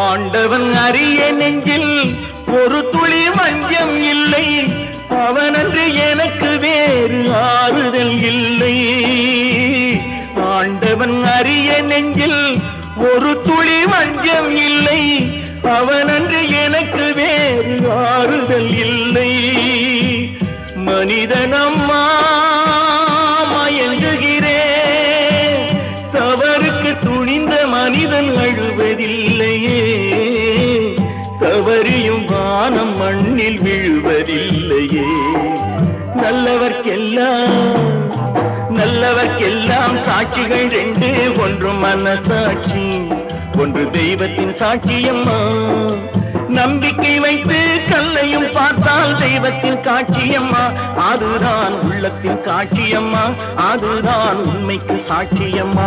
ஆண்டவன் அறிய நெஞ்சில் ஒரு துளி வஞ்சம் இல்லை, அவனன்று எனக்கு வேறு ஆறுதல் இல்லை. ஆண்டவன் அறிய நெஞ்சில் ஒரு துளி வஞ்சம் இல்லை, அவனன்று எனக்கு வேறு ஆறுதல் இல்லை. மனிதனம்மா மயங்குகிறேன், தவறுக்கு துணிந்த மனிதன் அழுவதில்லையே, தவறியும் வானம் மண்ணில் விழுவதில்லையே. நல்லவர்க்கெல்லாம் சாட்சிகள் ரெண்டு, ஒன்று மனசாட்சி, ஒன்று தெய்வத்தின் சாட்சியம்மா. நம்பிக்கை வைத்து கல்லையும் பார்த்தால் தெய்வத்தின் காட்சியம்மா, அதுதான் உள்ளத்தின் காட்சியம்மா, அதுதான் உண்மைக்கு சாட்சியம்மா.